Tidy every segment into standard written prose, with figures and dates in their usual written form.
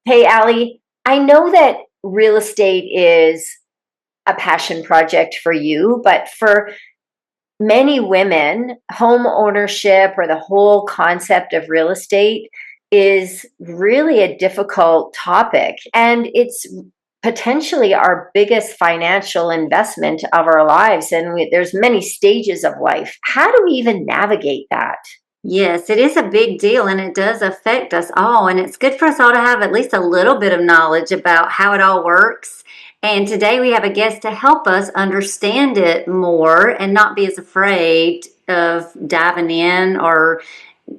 Hey, Alli, I know that real estate is a passion project for you, but for many women, home ownership or the whole concept of real estate is really a difficult topic. And it's potentially our biggest financial investment of our lives. And there's many stages of life. How do we even navigate that? Yes, it is a big deal and it does affect us all. And it's good for us all to have at least a little bit of knowledge about how it all works. And today we have a guest to help us understand it more and not be as afraid of diving in or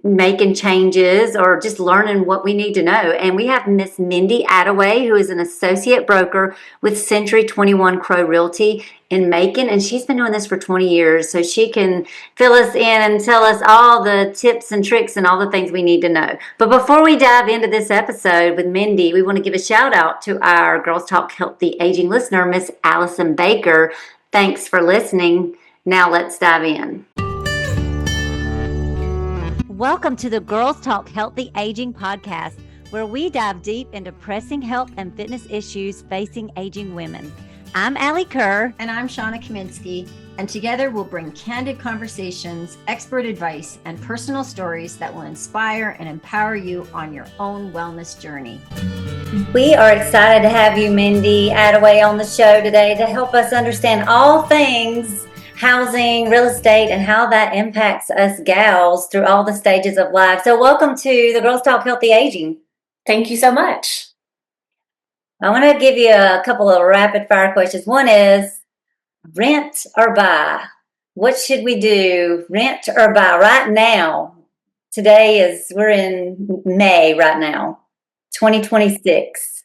making changes or just learning what we need to know. And we have Miss Mindy Attaway, who is an associate broker with Century 21 Crow Realty in Macon. And she's been doing this for 20 years. So she can fill us in and tell us all the tips and tricks and all the things we need to know. But before we dive into this episode with Mindy, we want to give a shout out to our Girls Talk Healthy Aging listener, Miss Allison Baker. Thanks for listening. Now let's dive in. Welcome to the Girls Talk Healthy Aging podcast, where we dive deep into pressing health and fitness issues facing aging women. I'm Alli Kerr. And I'm Shawna Kaminski. And together we'll bring candid conversations, expert advice, and personal stories that will inspire and empower you on your own wellness journey. We are excited to have you, Mindy Attaway, on the show today to help us understand all things housing, real estate, and how that impacts us gals through all the stages of life. So welcome to the Girls Talk Healthy Aging. Thank you so much. I want to give you a couple of rapid fire questions. One is rent or buy? What should we do, rent or buy right now? We're in May right now, 2026.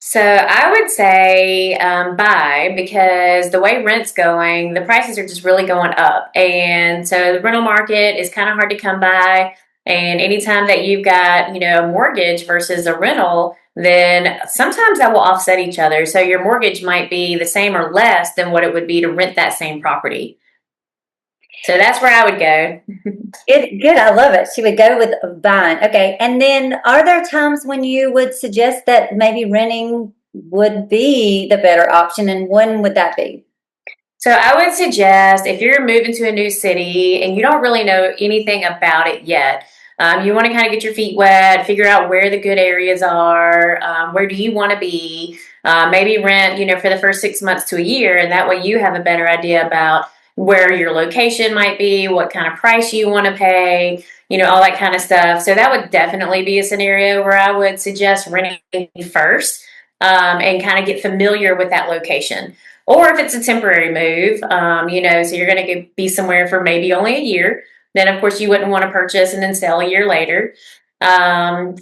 So I would say buy, because the way rent's going, the prices are just really going up. And so the rental market is kind of hard to come by. And anytime that you've got, a mortgage versus a rental, then sometimes that will offset each other. So your mortgage might be the same or less than what it would be to rent that same property. So that's where I would go. Good. I love it. She would go with buying. Okay. And then are there times when you would suggest that maybe renting would be the better option, and when would that be? So I would suggest, if you're moving to a new city and you don't really know anything about it yet, you want to kind of get your feet wet, figure out where the good areas are, where do you want to be, maybe rent, for the first 6 months to a year, and that way you have a better idea about where your location might be, what kind of price you want to pay, all that kind of stuff. So that would definitely be a scenario where I would suggest renting first, and kind of get familiar with that location. Or if it's a temporary move, so you're going to be somewhere for maybe only a year, then of course you wouldn't want to purchase and then sell a year later. And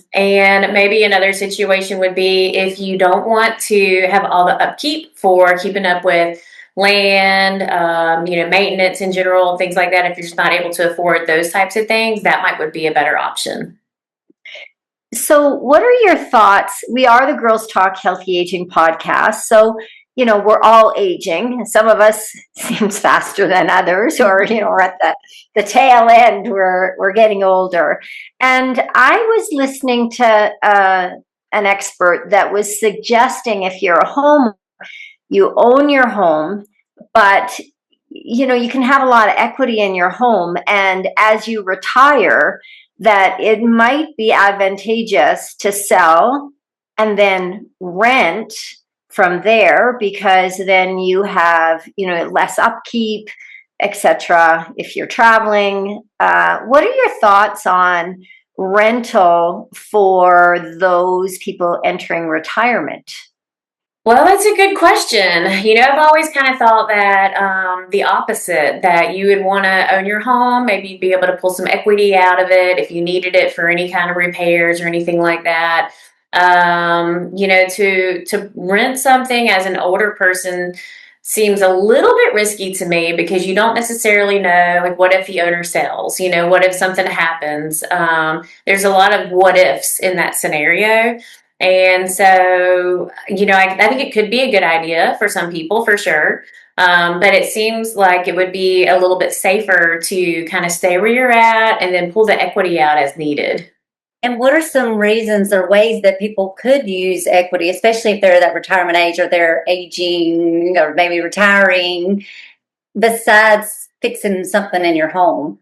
maybe another situation would be if you don't want to have all the upkeep for keeping up with land, maintenance in general, things like that. If you're just not able to afford those types of things, that would be a better option. So, what are your thoughts? We are the Girls Talk Healthy Aging podcast. So, we're all aging. Some of us seems faster than others, or, we're at the tail end, we're getting older. And I was listening to an expert that was suggesting if you're a homeowner, you own your home, but you can have a lot of equity in your home, and as you retire, that it might be advantageous to sell and then rent from there, because then you have less upkeep, etc. if you're traveling. What are your thoughts on rental for those people entering retirement? Well, that's a good question. I've always kind of thought that the opposite, that you would want to own your home, maybe be able to pull some equity out of it if you needed it for any kind of repairs or anything like that. To rent something as an older person seems a little bit risky to me, because you don't necessarily know, like, what if the owner sells? What if something happens? There's a lot of what ifs in that scenario. And so, I think it could be a good idea for some people, for sure. But it seems like it would be a little bit safer to kind of stay where you're at and then pull the equity out as needed. And what are some reasons or ways that people could use equity, especially if they're at that retirement age or they're aging or maybe retiring, besides fixing something in your home?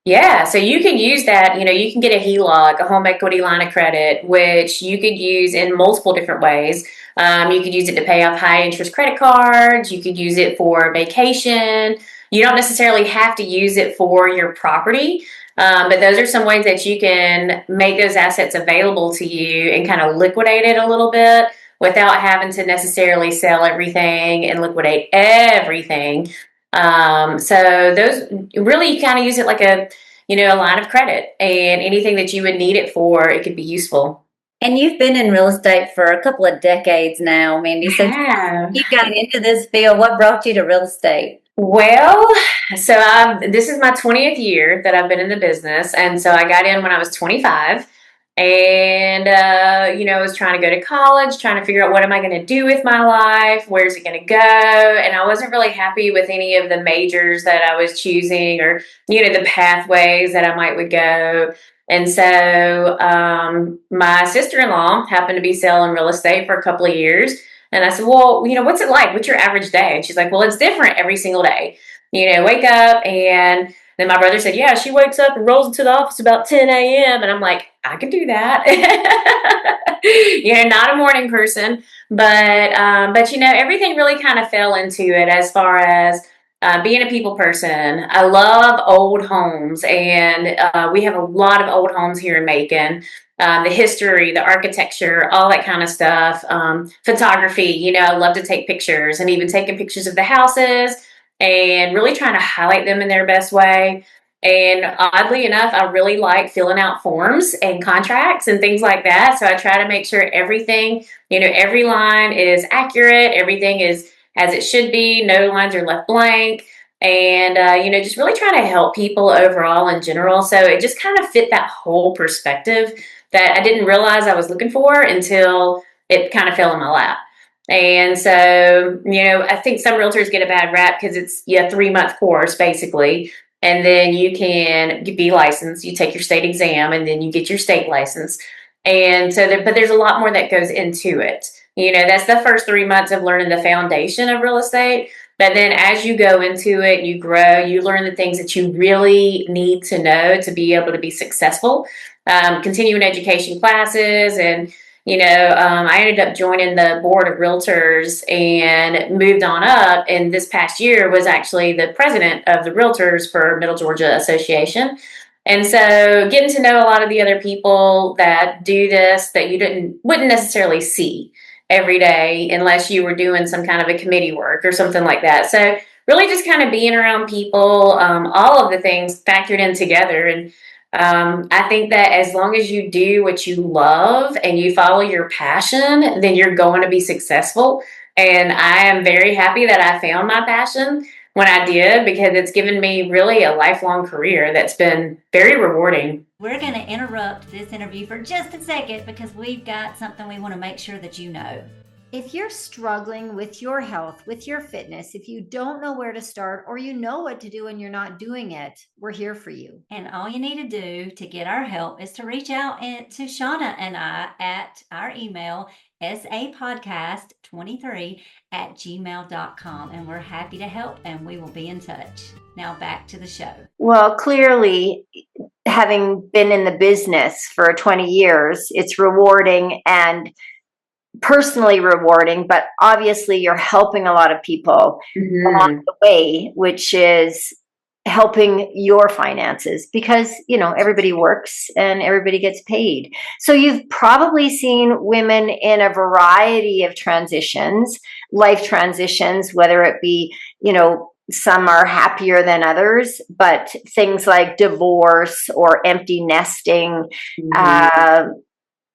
Yeah, so you can use that. You can get a HELOC, a home equity line of credit, which you could use in multiple different ways. You could use it to pay off high interest credit cards. You could use it for vacation. You don't necessarily have to use it for your property, but those are some ways that you can make those assets available to you and kind of liquidate it a little bit without having to necessarily sell everything and liquidate everything. So those really, you kind of use it like a line of credit, and anything that you would need it for, it could be useful. And you've been in real estate for a couple of decades now, Mindy. So Yeah. you got into this field. What brought you to real estate? Well, so this is my 20th year that I've been in the business. And so I got in when I was 25. And, I was trying to go to college, trying to figure out what am I going to do with my life? Where's it going to go? And I wasn't really happy with any of the majors that I was choosing, or, the pathways that I might would go. And so my sister-in-law happened to be selling real estate for a couple of years. And I said, well, what's it like? What's your average day? And she's like, well, it's different every single day. Wake up. And then my brother said, yeah, she wakes up and rolls into the office about 10 a.m. And I'm like, I can do that. Not a morning person, but everything really kind of fell into it as far as being a people person. I love old homes, and we have a lot of old homes here in Macon. The history, the architecture, all that kind of stuff. Photography, I love to take pictures, and even taking pictures of the houses and really trying to highlight them in their best way. And oddly enough, I really like filling out forms and contracts and things like that. So I try to make sure everything, every line is accurate, everything is as it should be, no lines are left blank. And, just really trying to help people overall in general. So it just kind of fit that whole perspective that I didn't realize I was looking for until it kind of fell in my lap. And so, I think some realtors get a bad rap because it's a 3-month course basically. And then you can be licensed, you take your state exam, and then you get your state license. And so, but there's a lot more that goes into it. That's the first 3 months of learning the foundation of real estate. But then as you go into it, you grow, you learn the things that you really need to know to be able to be successful. Continuing education classes, and I ended up joining the board of Realtors and moved on up. And this past year was actually the president of the Realtors for Middle Georgia Association. And so getting to know a lot of the other people that do this that you wouldn't necessarily see every day unless you were doing some kind of a committee work or something like that. So really just kind of being around people, all of the things factored in together. And I think that as long as you do what you love and you follow your passion, then you're going to be successful. And I am very happy that I found my passion when I did, because it's given me really a lifelong career that's been very rewarding. We're going to interrupt this interview for just a second because we've got something we want to make sure that you know. If you're struggling with your health, with your fitness, if you don't know where to start, or you know what to do and you're not doing it, we're here for you. And all you need to do to get our help is to reach out to Shawna and I at our email, sapodcast23@gmail.com. And we're happy to help, and we will be in touch. Now back to the show. Well, clearly, having been in the business for 20 years, it's rewarding and personally rewarding, but obviously you're helping a lot of people along the way, which is helping your finances, because everybody works and everybody gets paid. So you've probably seen women in a variety of transitions, life transitions, whether it be some are happier than others, but things like divorce or empty nesting.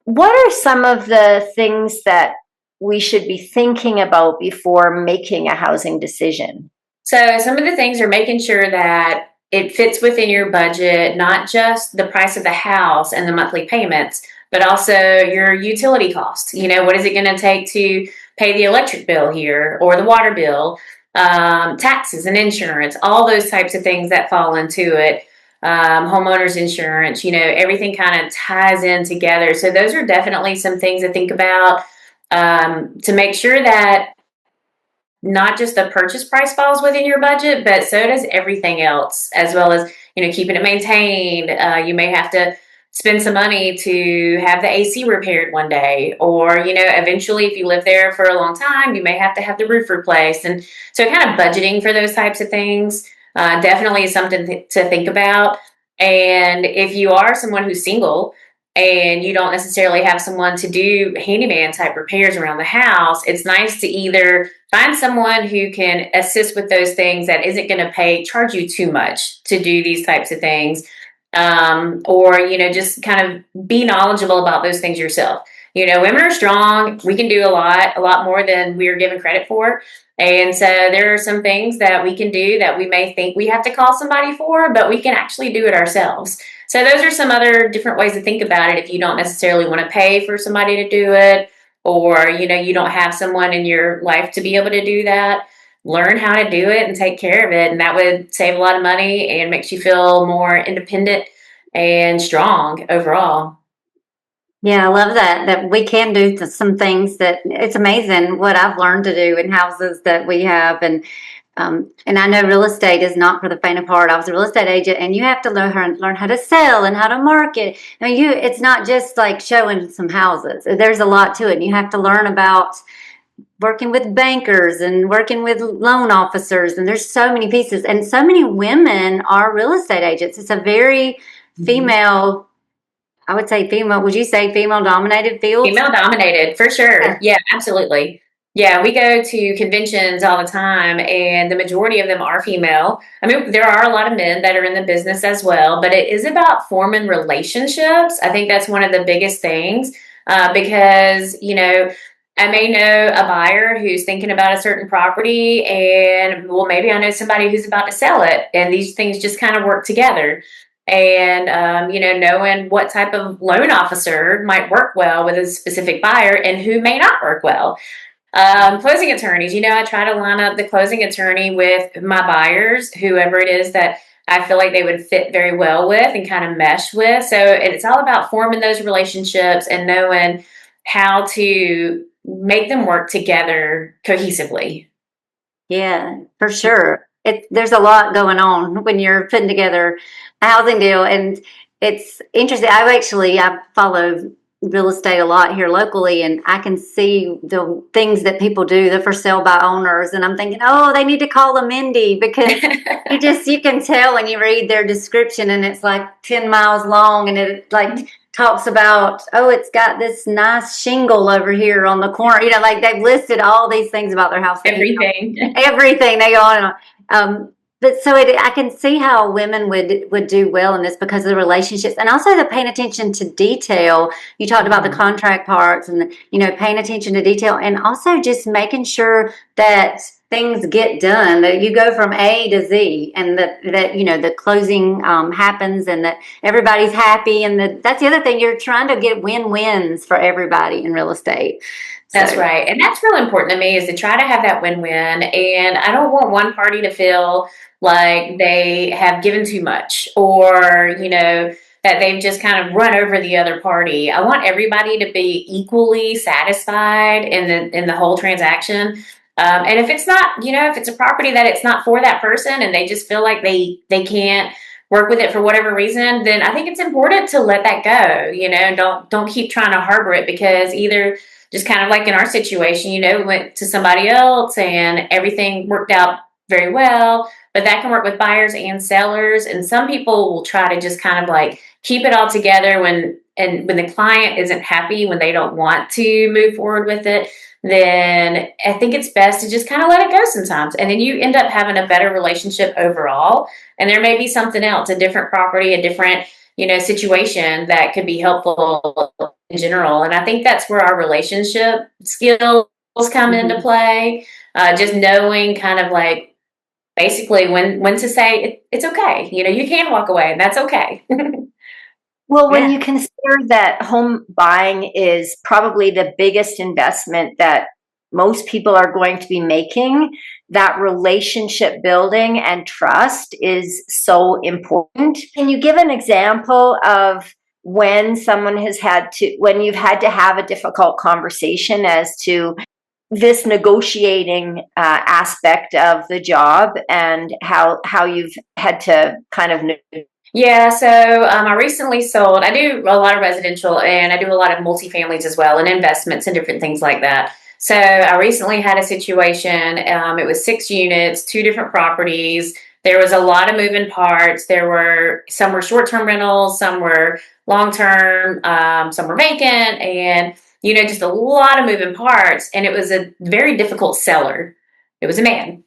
What are some of the things that we should be thinking about before making a housing decision? So some of the things are making sure that it fits within your budget, not just the price of the house and the monthly payments, but also your utility costs. What is it going to take to pay the electric bill here, or the water bill, taxes and insurance, all those types of things that fall into it. homeowners insurance, everything kind of ties in together. So those are definitely some things to think about, to make sure that not just the purchase price falls within your budget, but so does everything else, as well as, keeping it maintained. You may have to spend some money to have the AC repaired one day, or, eventually if you live there for a long time, you may have to have the roof replaced. And so kind of budgeting for those types of things definitely is something to think about. And if you are someone who's single, and you don't necessarily have someone to do handyman type repairs around the house, it's nice to either find someone who can assist with those things that isn't going to charge you too much to do these types of things. Or, just kind of be knowledgeable about those things yourself. Women are strong. We can do a lot more than we are given credit for. And so there are some things that we can do that we may think we have to call somebody for, but we can actually do it ourselves. So those are some other different ways to think about it if you don't necessarily want to pay for somebody to do it, or, you don't have someone in your life to be able to do that. Learn how to do it and take care of it. And that would save a lot of money and makes you feel more independent and strong overall. Yeah, I love that we can do some things that it's amazing what I've learned to do in houses that we have. And I know real estate is not for the faint of heart. I was a real estate agent, and you have to learn how to sell and how to market. Now, it's not just like showing some houses. There's a lot to it. And you have to learn about working with bankers and working with loan officers. And there's so many pieces. And so many women are real estate agents. It's a very female, I would say female, would you say female dominated field? Female dominated, for sure. Yeah, absolutely. Yeah, we go to conventions all the time, and the majority of them are female. I mean, there are a lot of men that are in the business as well, but it is about forming relationships. I think that's one of the biggest things, because, I may know a buyer who's thinking about a certain property, and, well, maybe I know somebody who's about to sell it, and these things just kind of work together. And, knowing what type of loan officer might work well with a specific buyer and who may not work well. Closing attorneys, I try to line up the closing attorney with my buyers, whoever it is that I feel like they would fit very well with and kind of mesh with. So it's all about forming those relationships and knowing how to make them work together cohesively. Yeah, for sure. There's a lot going on when you're putting together a housing deal, and it's interesting. I follow real estate a lot here locally, and I can see the things that people do, the for sale by owners, and I'm thinking, oh, they need to call them Mindy, because you can tell when you read their description, and it's like 10 miles long, and it like talks about, oh, it's got this nice shingle over here on the corner. Like they've listed all these things about their house. Everything. Everything. They go on and on. But so I can see how women would do well in this because of the relationships, and also the paying attention to detail. You talked about the contract parts and paying attention to detail, and also just making sure that things get done, that you go from A to Z, and that the closing happens, and that everybody's happy, and that's the other thing. You're trying to get win-wins for everybody in real estate. That's right. And that's really important to me, is to try to have that win-win. And I don't want one party to feel like they have given too much, or, that they've just kind of run over the other party. I want everybody to be equally satisfied in the whole transaction. And if it's not, if it's a property that it's not for that person, and they just feel like they can't work with it for whatever reason, then I think it's important to let that go. Don't keep trying to harbor it, because either, just kind of like in our situation, we went to somebody else and everything worked out very well, but that can work with buyers and sellers. And some people will try to just kind of like keep it all together when the client isn't happy, when they don't want to move forward with it. Then I think it's best to just kind of let it go sometimes. And then you end up having a better relationship overall. And there may be something else, a different property, a different, situation that could be helpful in general. And I think that's where our relationship skills come into play. Just knowing kind of like basically when to say it's okay. You can walk away, and that's okay. Well, when you consider that home buying is probably the biggest investment that most people are going to be making, that relationship building and trust is so important. Can you give an example of when when you've had to have a difficult conversation as to this negotiating aspect of the job, and how you've had to kind of Yeah, so I recently sold. I do a lot of residential and I do a lot of multifamilies as well, and investments and different things like that. So I recently had a situation. It was 6 units, 2 different properties. There was a lot of moving parts. Some were short-term rentals, some were long-term, some were vacant, and just a lot of moving parts. And it was a very difficult seller. It was a man.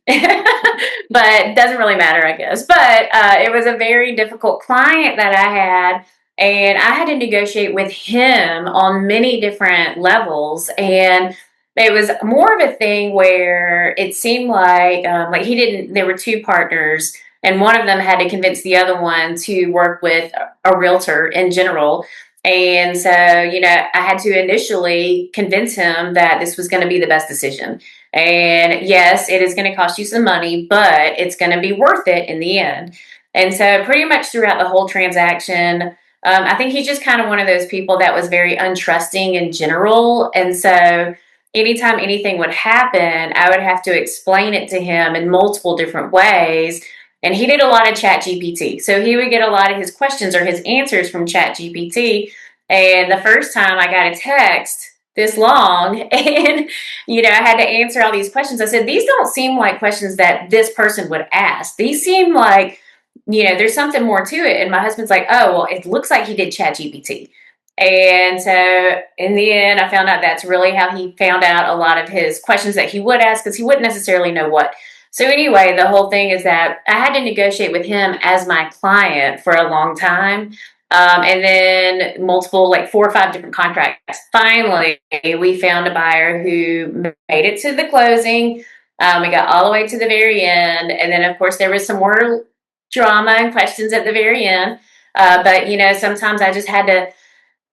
But it doesn't really matter, I guess. But it was a very difficult client that I had, and I had to negotiate with him on many different levels. And it was more of a thing where it seemed like he didn't. There were 2 partners, and one of them had to convince the other one to work with a realtor in general. And so, I had to initially convince him that this was going to be the best decision. And yes, it is going to cost you some money, but it's going to be worth it in the end. And so, pretty much throughout the whole transaction, I think he's just kind of one of those people that was very untrusting in general. And so, anytime anything would happen, I would have to explain it to him in multiple different ways. And he did a lot of Chat GPT. So he would get a lot of his questions or his answers from Chat GPT. And the first time I got a text this long and, I had to answer all these questions. I said, these don't seem like questions that this person would ask. These seem like, there's something more to it. And my husband's like, oh, well, it looks like he did Chat GPT. And so in the end, I found out that's really how he found out a lot of his questions that he would ask, because he wouldn't necessarily know what. So anyway, the whole thing is that I had to negotiate with him as my client for a long time. And then multiple, like 4 or 5 different contracts. Finally, we found a buyer who made it to the closing. We got all the way to the very end. And then, of course, there was some more drama and questions at the very end. But, sometimes I just had to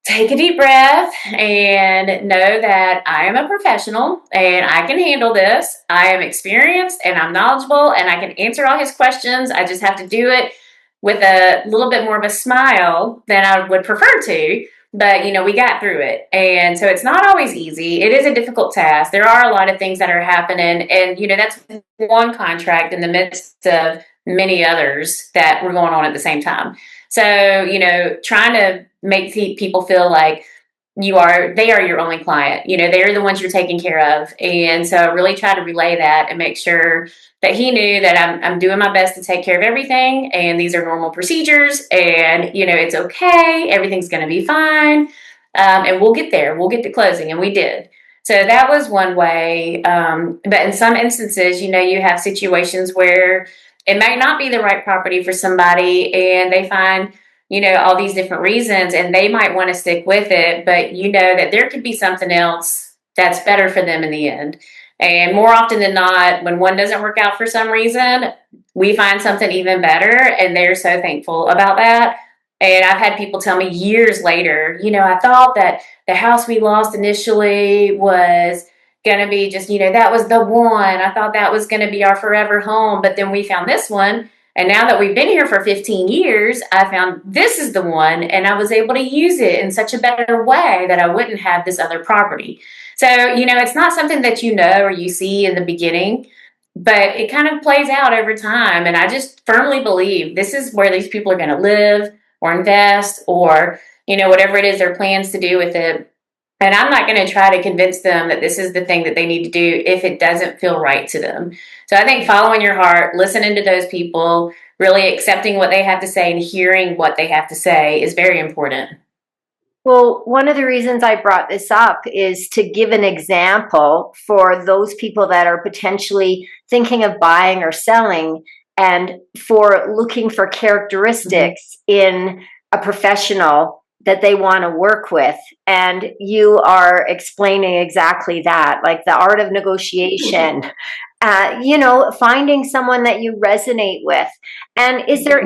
take a deep breath and know that I am a professional and I can handle this. I am experienced and I'm knowledgeable and I can answer all his questions. I just have to do it with a little bit more of a smile than I would prefer to. But, we got through it. And so it's not always easy. It is a difficult task. There are a lot of things that are happening. And, that's one contract in the midst of many others that were going on at the same time. So, trying to make people feel like they are your only client. They're the ones you're taking care of. And so I really try to relay that and make sure that he knew that I'm doing my best to take care of everything. And these are normal procedures and, it's okay. Everything's going to be fine. And we'll get there. We'll get to closing. And we did. So that was one way. But in some instances, you have situations where it might not be the right property for somebody and they find, all these different reasons, and they might want to stick with it, but that there could be something else that's better for them in the end. And more often than not, when one doesn't work out for some reason, we find something even better, and they're so thankful about that. And I've had people tell me years later, I thought that the house we lost initially was going to be just, that was the one. I thought that was going to be our forever home, but then we found this one. And now that we've been here for 15 years, I found this is the one, and I was able to use it in such a better way that I wouldn't have this other property. So, it's not something that or you see in the beginning, but it kind of plays out over time. And I just firmly believe this is where these people are going to live or invest or, whatever it is their plans to do with it. And I'm not going to try to convince them that this is the thing that they need to do if it doesn't feel right to them. So I think following your heart, listening to those people, really accepting what they have to say and hearing what they have to say is very important. Well, one of the reasons I brought this up is to give an example for those people that are potentially thinking of buying or selling, and for looking for characteristics in a professional that they want to work with. And you are explaining exactly that, like the art of negotiation, finding someone that you resonate with. And is there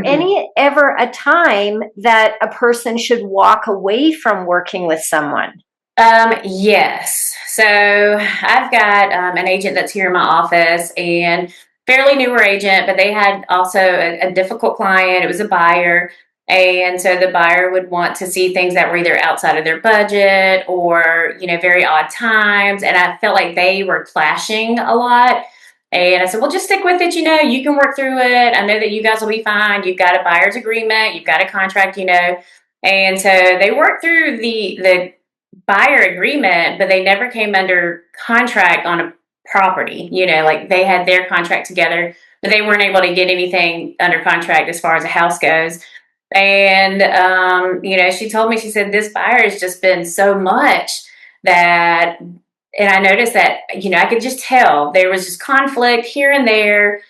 ever a time that a person should walk away from working with someone? Yes. So I've got an agent that's here in my office and fairly newer agent, but they had also a difficult client. It was a buyer. And so the buyer would want to see things that were either outside of their budget or, very odd times. And I felt like they were clashing a lot. And I said, well, just stick with it. You can work through it. I know that you guys will be fine. You've got a buyer's agreement. You've got a contract. And so they worked through the buyer agreement, but they never came under contract on a property. Like they had their contract together, but they weren't able to get anything under contract as far as a house goes. And, she told me, she said, this buyer has just been so much that, and I noticed that, I could just tell there was just conflict here and there.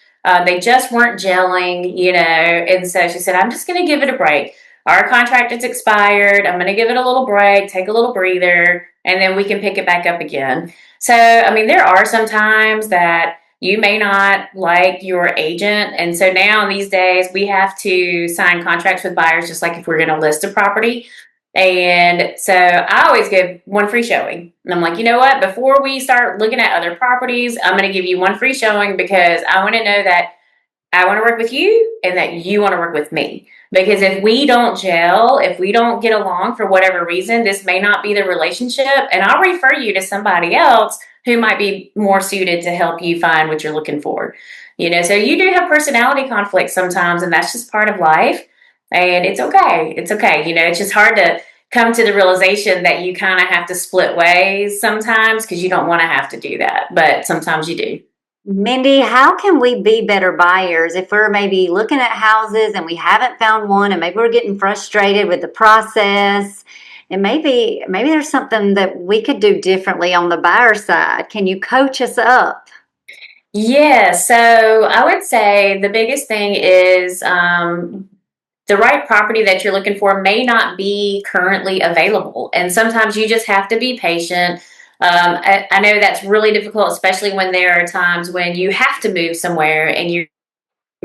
They just weren't gelling. And so she said, I'm just going to give it a break. Our contract is expired. I'm going to give it a little break, take a little breather, and then we can pick it back up again. So, there are some times that you may not like your agent. And so now these days we have to sign contracts with buyers just like if we're going to list a property. And so I always give one free showing. And I'm like, you know what? Before we start looking at other properties, I'm going to give you one free showing because I want to know that I want to work with you and that you want to work with me. Because if we don't gel, if we don't get along for whatever reason, this may not be the relationship. And I'll refer you to somebody else who might be more suited to help you find what you're looking for. So you do have personality conflicts sometimes, and that's just part of life. And it's okay. It's okay. It's just hard to come to the realization that you kind of have to split ways sometimes because you don't want to have to do that. But sometimes you do. Mindy, how can we be better buyers if we're maybe looking at houses and we haven't found one and maybe we're getting frustrated with the process and maybe there's something that we could do differently on the buyer side? Can you coach us up? Yeah, so I would say the biggest thing is the right property that you're looking for may not be currently available. And sometimes you just have to be patient. I know that's really difficult, especially when there are times when you have to move somewhere and you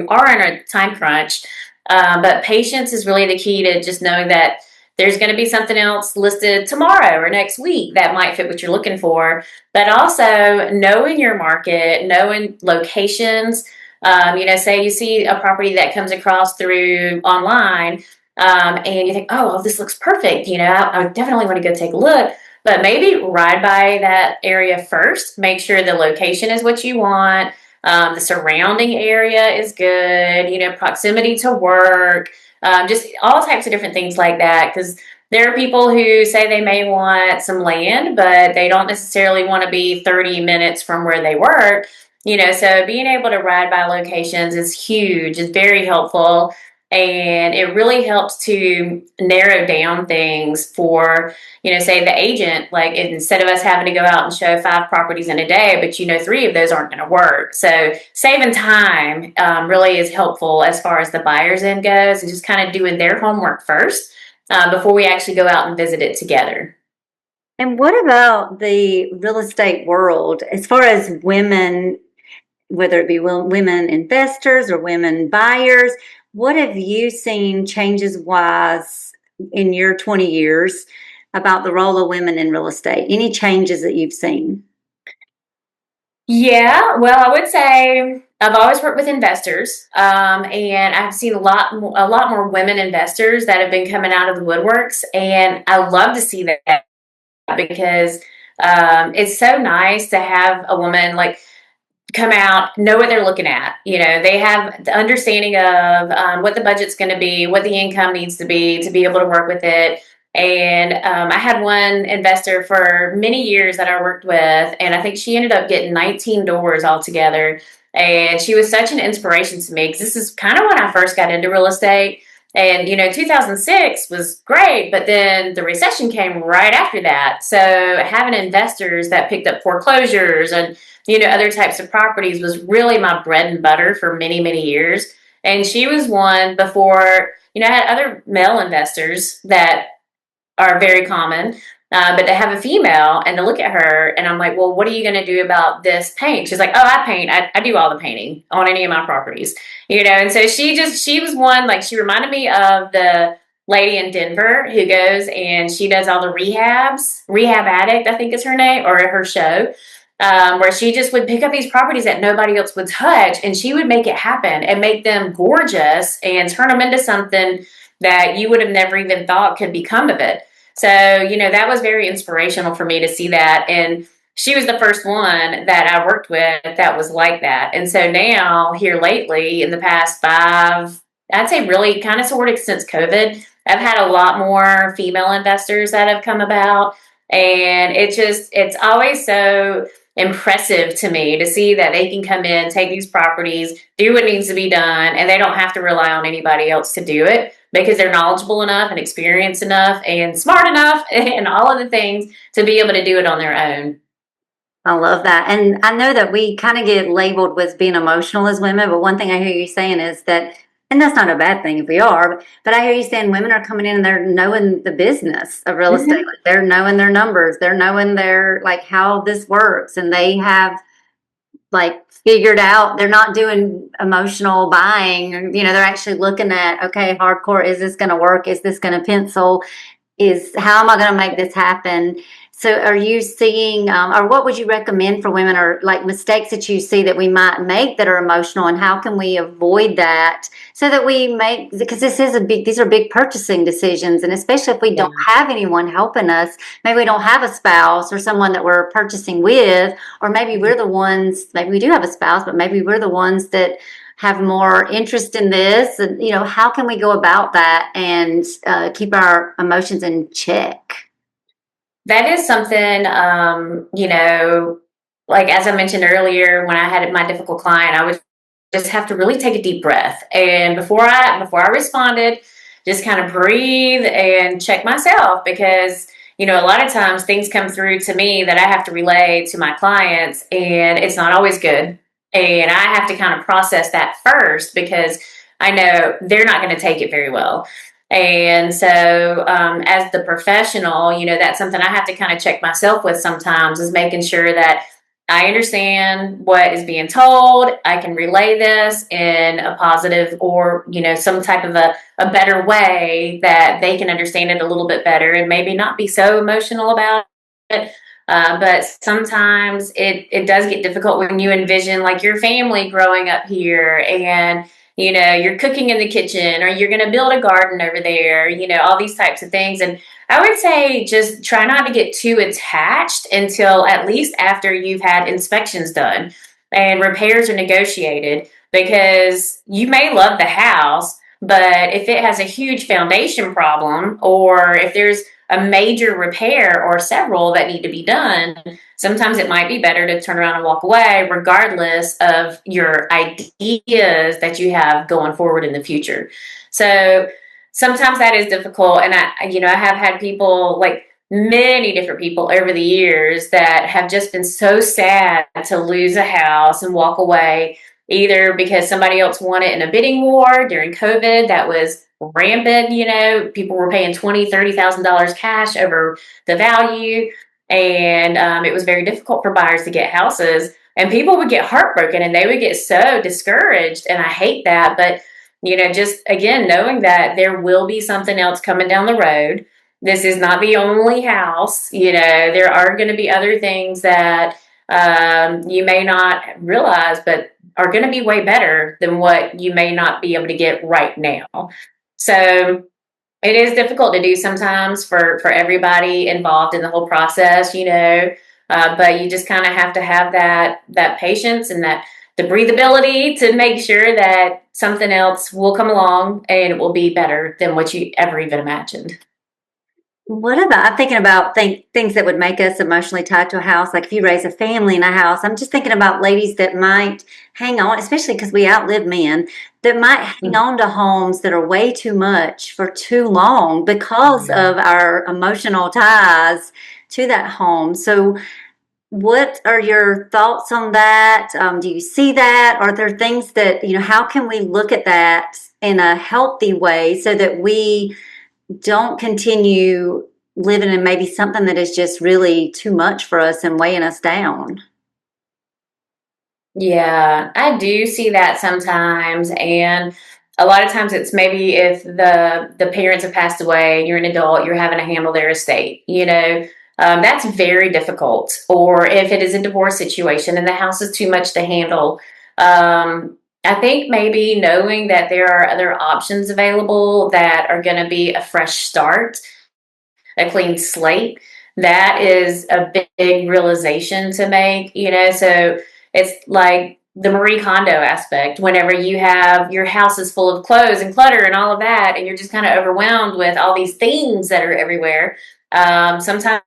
are in a time crunch. But patience is really the key to just knowing that there's going to be something else listed tomorrow or next week that might fit what you're looking for. But also knowing your market, knowing locations. Say you see a property that comes across through online, and you think, oh, well, this looks perfect. I would definitely want to go take a look. But maybe ride by that area first. Make sure the location is what you want. The surrounding area is good, proximity to work, just all types of different things like that. Because there are people who say they may want some land, but they don't necessarily want to be 30 minutes from where they work. So being able to ride by locations is huge. It's very helpful. And it really helps to narrow down things for, say the agent, like instead of us having to go out and show 5 properties in a day, but 3 of those aren't going to work. So saving time really is helpful as far as the buyer's end goes and just kind of doing their homework first before we actually go out and visit it together. And what about the real estate world as far as women, whether it be women investors or women buyers? What have you seen changes wise in your 20 years about the role of women in real estate? Any changes that you've seen? Yeah, well, I would say I've always worked with investors, and I've seen a lot more women investors that have been coming out of the woodworks, and I love to see that because it's so nice to have a woman like come out, know what they're looking at. They have the understanding of what the budget's going to be, what the income needs to be able to work with it. And I had one investor for many years that I worked with, and I think she ended up getting 19 doors altogether. And she was such an inspiration to me because this is kind of when I first got into real estate. And 2006 was great, but then the recession came right after that. So having investors that picked up foreclosures and other types of properties was really my bread and butter for many, many years. And she was one before, I had other male investors that are very common, but to have a female and to look at her and I'm like, well, what are you going to do about this paint? She's like, oh, I paint. I do all the painting on any of my properties, and so she was one, like she reminded me of lady in Denver who goes and she does all the rehabs. Rehab Addict, I think is her name, or her show, where she just would pick up these properties that nobody else would touch, and she would make it happen and make them gorgeous and turn them into something that you would have never even thought could become of it. So, that was very inspirational for me to see that. And she was the first one that I worked with that was like that. And so now, here lately, in the past 5, I'd say really kind of sort of since COVID, I've had a lot more female investors that have come about. And it's always so impressive to me to see that they can come in, take these properties, do what needs to be done, and they don't have to rely on anybody else to do it because they're knowledgeable enough and experienced enough and smart enough and all of the things to be able to do it on their own. I love that. And I know that we kind of get labeled with being emotional as women, but one thing I hear you saying is that, and that's not a bad thing if we are, but I hear you saying women are coming in and they're knowing the business of real estate. Like they're knowing their numbers, they're knowing their, like, how this works, and they have like figured out, they're not doing emotional buying. They're actually looking at, okay, hardcore, is this going to work? Is this going to pencil? How am I going to make this happen? So are you seeing, or what would you recommend for women, or like mistakes that you see that we might make that are emotional, and how can we avoid that so that we make, because these are big purchasing decisions, and especially if we don't have anyone helping us, maybe we don't have a spouse or someone that we're purchasing with, or maybe we're the ones, maybe we do have a spouse, but maybe we're the ones that have more interest in this. And, how can we go about that and keep our emotions in check? That is something, like as I mentioned earlier, when I had my difficult client, I would just have to really take a deep breath. And before I responded, just kind of breathe and check myself, because, a lot of times things come through to me that I have to relay to my clients, and it's not always good. And I have to kind of process that first because I know they're not going to take it very well. And so, as the professional, that's something I have to kind of check myself with sometimes, is making sure that I understand what is being told. I can relay this in a positive, or, some type of a better way that they can understand it a little bit better and maybe not be so emotional about it. But sometimes it does get difficult when you envision like your family growing up here, and you're cooking in the kitchen, or you're going to build a garden over there, all these types of things. And I would say just try not to get too attached until at least after you've had inspections done and repairs are negotiated, because you may love the house, but if it has a huge foundation problem, or if there's a major repair or several that need to be done, sometimes it might be better to turn around and walk away, regardless of your ideas that you have going forward in the future. So sometimes that is difficult. And I have had people, like many different people over the years, that have just been so sad to lose a house and walk away, either because somebody else won it in a bidding war during COVID that was rampant. People were paying $20,000, $30,000 cash over the value. And it was very difficult for buyers to get houses, and people would get heartbroken and they would get so discouraged. And I hate that. But, just again, knowing that there will be something else coming down the road. This is not the only house. There are going to be other things that you may not realize, but are going to be way better than what you may not be able to get right now. So it is difficult to do sometimes for everybody involved in the whole process, but you just kind of have to have that patience and the breathability to make sure that something else will come along and it will be better than what you ever even imagined. What about, I'm thinking about things that would make us emotionally tied to a house. Like if you raise a family in a house, I'm just thinking about ladies that might hang on, especially because we outlive men, that might hang on to homes that are way too much for too long because of our emotional ties to that home. So what are your thoughts on that? Do you see that? Are there things that, how can we look at that in a healthy way so that we don't continue living in maybe something that is just really too much for us and weighing us down? Yeah, I do see that sometimes. And A lot of times it's maybe if the parents have passed away, you're an adult, you're having to handle their estate, that's very difficult. Or if it is a divorce situation and the house is too much to handle, I think maybe knowing that there are other options available that are going to be a fresh start, a clean slate, that is a big realization to make, so it's like the Marie Kondo aspect. Whenever you have your house is full of clothes and clutter and all of that, and you're just kind of overwhelmed with all these things that are everywhere, sometimes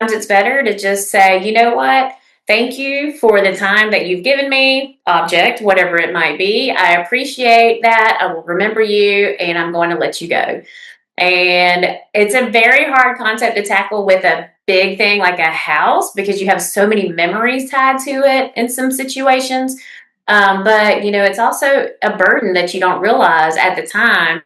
it's better to just say, you know what? Thank you for the time that you've given me, object, whatever it might be. I appreciate that. I will remember you, and I'm going to let you go. And it's a very hard concept to tackle with a big thing like a house, because you have so many memories tied to it in some situations. But, it's also a burden that you don't realize at the time.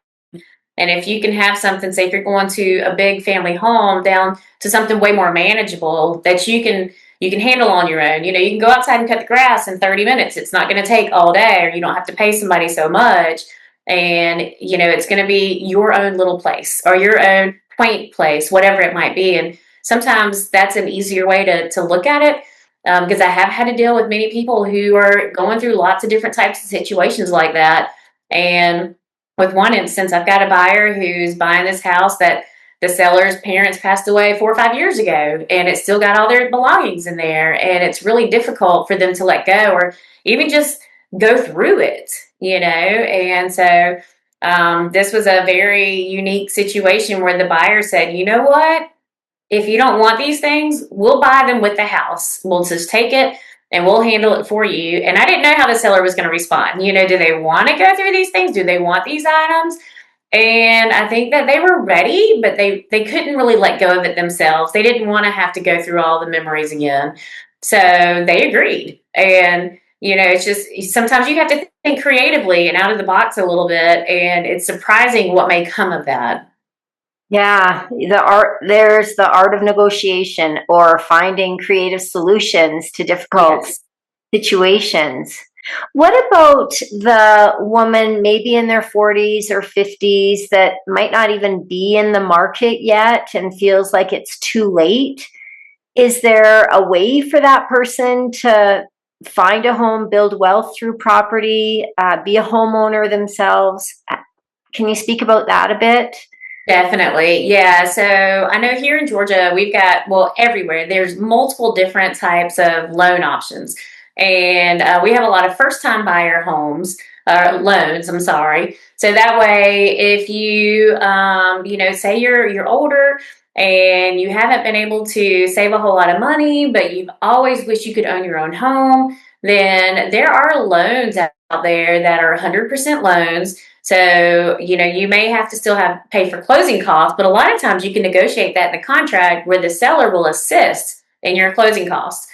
And if you can have something, say if you're going to a big family home, down to something way more manageable that you can handle on your own. You can go outside and cut the grass in 30 minutes. It's not going to take all day, or you don't have to pay somebody so much. And, it's going to be your own little place or your own quaint place, whatever it might be. And sometimes that's an easier way to look at it, because I have had to deal with many people who are going through lots of different types of situations like that. And with one instance, I've got a buyer who's buying this house that the seller's parents passed away 4 or 5 years ago, and it's still got all their belongings in there. And it's really difficult for them to let go or even just go through it, And so this was a very unique situation where the buyer said, you know what? If you don't want these things, we'll buy them with the house. We'll just take it and we'll handle it for you. And I didn't know how the seller was going to respond. Do they want to go through these things? Do they want these items? And I think that they were ready, but they couldn't really let go of it themselves. They didn't want to have to go through all the memories again. So they agreed. And, it's just sometimes you have to think creatively and out of the box a little bit. And it's surprising what may come of that. Yeah, there's the art of negotiation or finding creative solutions to difficult situations. What about the woman maybe in their 40s or 50s that might not even be in the market yet and feels like it's too late? Is there a way for that person to find a home, build wealth through property, be a homeowner themselves? Can you speak about that a bit? Definitely. Yeah. So I know here in Georgia, we've got, everywhere, there's multiple different types of loan options. And we have a lot of first-time buyer loans, I'm sorry. So that way, if you, say you're older and you haven't been able to save a whole lot of money, but you've always wished you could own your own home, then there are loans out there that are 100% loans. So, you may have to still pay for closing costs, but a lot of times you can negotiate that in the contract where the seller will assist in your closing costs.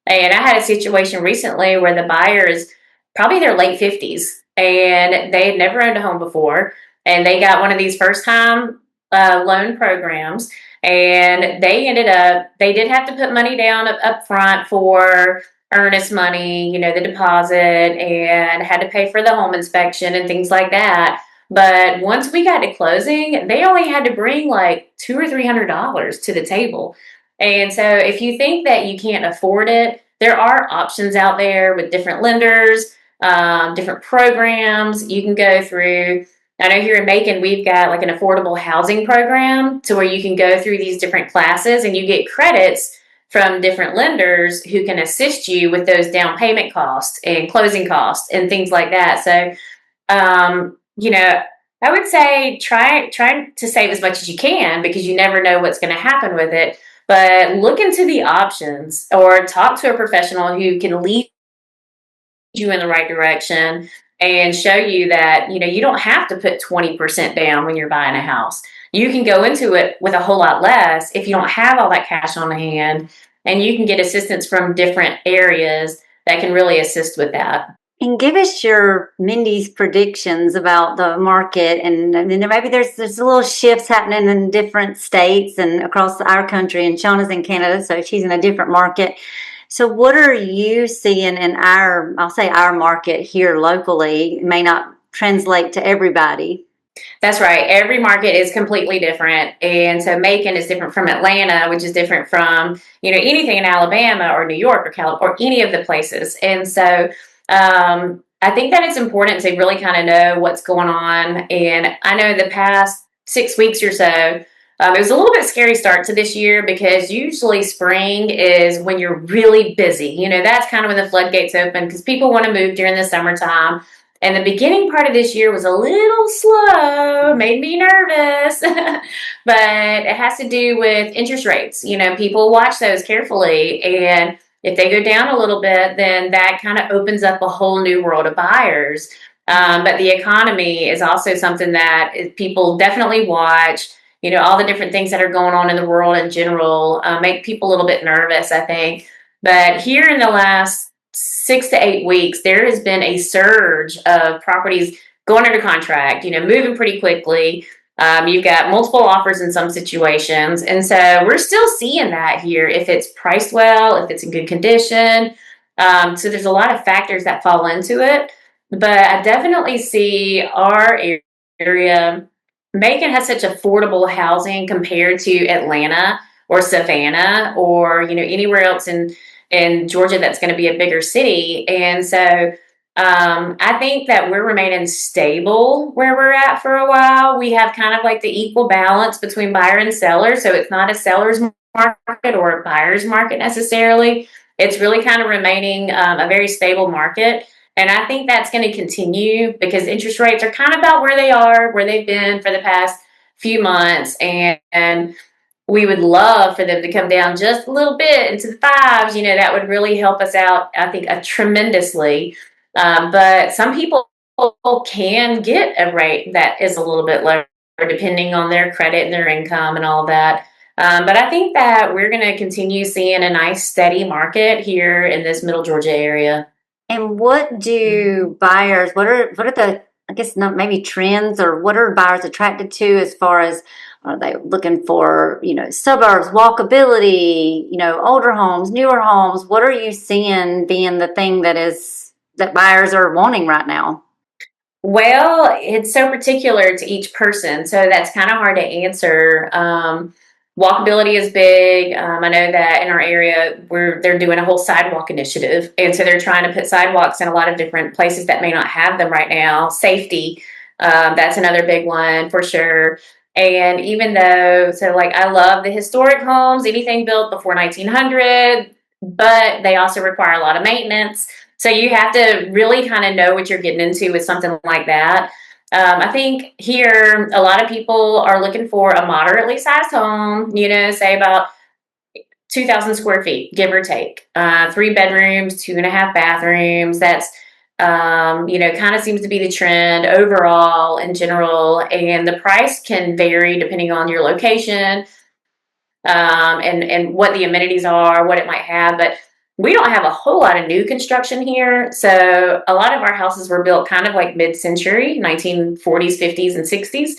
And I had a situation recently where the buyer is probably their late 50s and they had never owned a home before. And they got one of these first time loan programs. And they did have to put money down up front for earnest money, the deposit, and had to pay for the home inspection and things like that. But once we got to closing, they only had to bring like $200 or $300 to the table. And so if you think that you can't afford it, there are options out there with different lenders, different programs you can go through. I know here in Macon, we've got like an affordable housing program to where you can go through these different classes and you get credits from different lenders who can assist you with those down payment costs and closing costs and things like that. So, I would say try to save as much as you can, because you never know what's going to happen with it. But look into the options or talk to a professional who can lead you in the right direction and show you that, you don't have to put 20% down when you're buying a house. You can go into it with a whole lot less if you don't have all that cash on hand, and you can get assistance from different areas that can really assist with that. And give us your Mindy's predictions about the market, and maybe there's little shifts happening in different states and across our country. And Shawna's in Canada, so she's in a different market. So what are you seeing in our market here locally? It may not translate to everybody. That's right. Every market is completely different. And so Macon is different from Atlanta, which is different from, anything in Alabama or New York or California or any of the places. And so I think that it's important to really kind of know what's going on. And I know the past 6 weeks or so, it was a little bit scary start to this year because usually spring is when you're really busy. That's kind of when the floodgates open because people want to move during the summertime. And the beginning part of this year was a little slow, made me nervous, but it has to do with interest rates. People watch those carefully, and if they go down a little bit, then that kind of opens up a whole new world of buyers. But the economy is also something that people definitely watch. All the different things that are going on in the world in general make people a little bit nervous, I think. But here in the last 6 to 8 weeks, there has been a surge of properties going under contract, moving pretty quickly. You've got multiple offers in some situations. And so we're still seeing that here if it's priced well, if it's in good condition. So there's a lot of factors that fall into it. But I definitely see our area, Macon has such affordable housing compared to Atlanta or Savannah or, anywhere else in Georgia that's going to be a bigger city. And so I think that we're remaining stable where we're at for a while. We have kind of like the equal balance between buyer and seller. So it's not a seller's market or a buyer's market necessarily. It's really kind of remaining a very stable market. And I think that's going to continue because interest rates are kind of about where they are, where they've been for the past few months. And we would love for them to come down just a little bit into the fives. That would really help us out, I think, tremendously. But some people can get a rate that is a little bit lower depending on their credit and their income and all that. But I think that we're going to continue seeing a nice steady market here in this Middle Georgia area. And what do buyers, what are the, I guess not maybe trends, or what are buyers attracted to as far as, are they looking for, suburbs, walkability, older homes, newer homes? What are you seeing being the thing that buyers are wanting right now? Well, it's so particular to each person, so that's kind of hard to answer. Walkability is big. I know that in our area, they're doing a whole sidewalk initiative, and so they're trying to put sidewalks in a lot of different places that may not have them right now. Safety, that's another big one for sure. And even though, I love the historic homes, anything built before 1900, but they also require a lot of maintenance. So you have to really kind of know what you're getting into with something like that. I think here a lot of people are looking for a moderately sized home, say about 2,000 square feet, give or take. 3 bedrooms, 2.5 bathrooms. That's, kind of seems to be the trend overall in general. And the price can vary depending on your location and what the amenities are, what it might have. But we don't have a whole lot of new construction here. So a lot of our houses were built kind of like mid-century, 1940s, 50s, and 60s.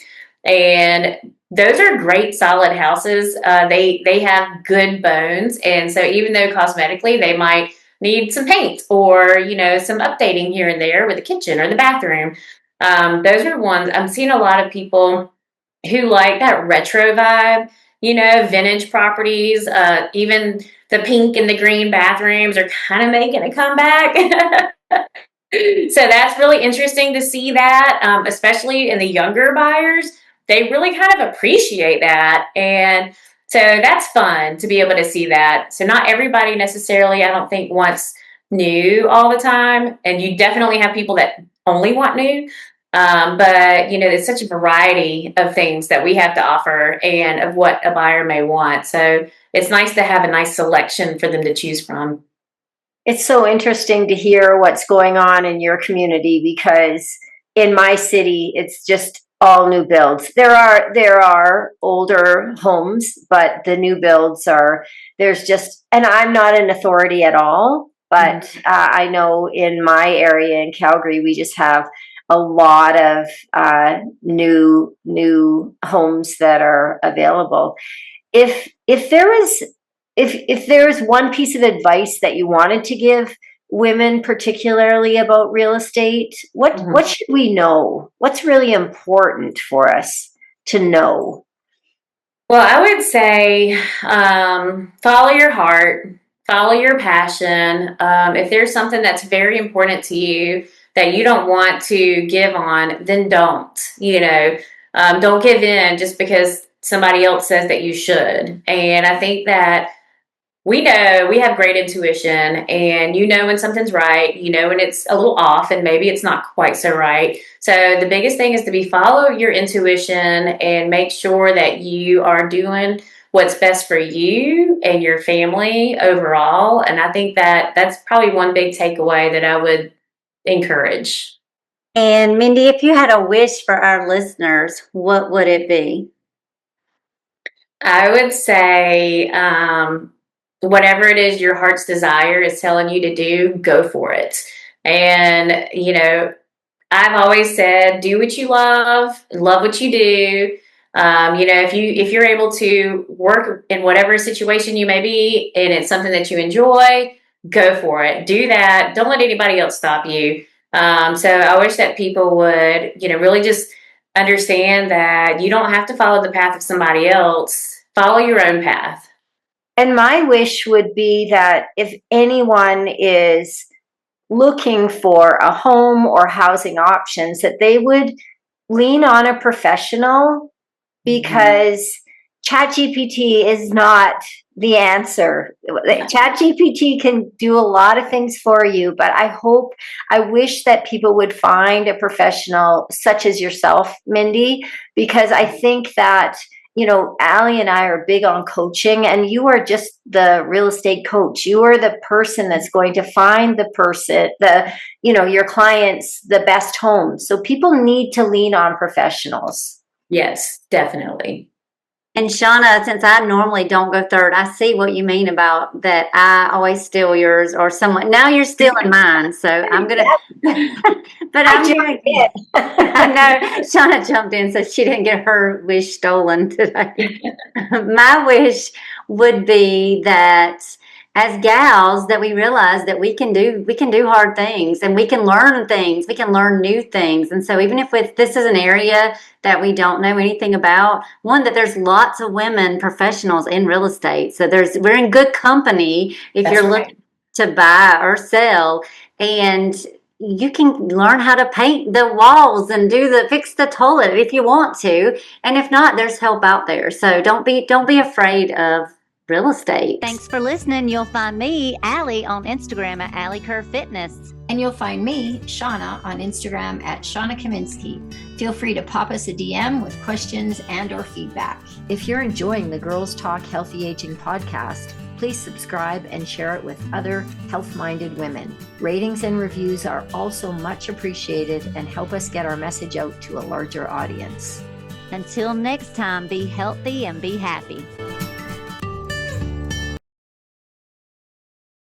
And those are great, solid houses. They have good bones. And so even though cosmetically they might need some paint or, some updating here and there with the kitchen or the bathroom, those are ones I'm seeing a lot of people who like that retro vibe, vintage properties, even the pink and the green bathrooms are kind of making a comeback. So that's really interesting to see that, especially in the younger buyers. They really kind of appreciate that. And so that's fun to be able to see that. So not everybody necessarily, I don't think, wants new all the time. And you definitely have people that only want new. But there's such a variety of things that we have to offer and of what a buyer may want. So it's nice to have a nice selection for them to choose from. It's so interesting to hear what's going on in your community because in my city, it's just all new builds. There are older homes, but the new builds and I'm not an authority at all, but I know in my area in Calgary, we just have a lot of new homes that are available. If there is one piece of advice that you wanted to give women particularly about real estate? What should we know? What's really important for us to know? Well, I would say follow your heart, follow your passion. If there's something that's very important to you that you don't want to give on, then don't. Don't give in just because somebody else says that you should. And I think that we know we have great intuition, and when something's right, when it's a little off, and maybe it's not quite so right. So the biggest thing is to follow your intuition and make sure that you are doing what's best for you and your family overall. And I think that that's probably one big takeaway that I would encourage. And Mindy, if you had a wish for our listeners, what would it be? I would say, whatever it is your heart's desire is telling you to do, go for it. And, I've always said, do what you love what you do. If you're able to work in whatever situation you may be, and it's something that you enjoy, go for it. Do that. Don't let anybody else stop you. So I wish that people would, really just understand that you don't have to follow the path of somebody else. Follow your own path. And my wish would be that if anyone is looking for a home or housing options, that they would lean on a professional, because ChatGPT is not the answer. ChatGPT can do a lot of things for you, but I wish that people would find a professional such as yourself, Mindy, because I think that Alli and I are big on coaching, and you are just the real estate coach. You are the person that's going to find your clients the best home. So people need to lean on professionals. Yes, definitely. And Shawna, since I normally don't go third, I see what you mean about that. I always steal yours or someone. Now you're stealing mine, so I'm gonna. But I know Shawna jumped in, so she didn't get her wish stolen today. My wish would be that as gals, that we realize that we can do hard things, and we can learn things. We can learn new things, and so even if this is an area that we don't know anything about, that there's lots of women professionals in real estate. So we're in good company if you're looking to buy or sell, and you can learn how to paint the walls and fix the toilet if you want to. And if not, there's help out there. So don't be afraid of real estate. Thanks for listening. You'll find me, Alli, on Instagram at Alli Kerr Fitness. And you'll find me, Shawna, on Instagram at Shawna Kaminski. Feel free to pop us a DM with questions and or feedback. If you're enjoying the Girls Talk Healthy Aging podcast, please subscribe and share it with other health-minded women. Ratings and reviews are also much appreciated and help us get our message out to a larger audience. Until next time, be healthy and be happy.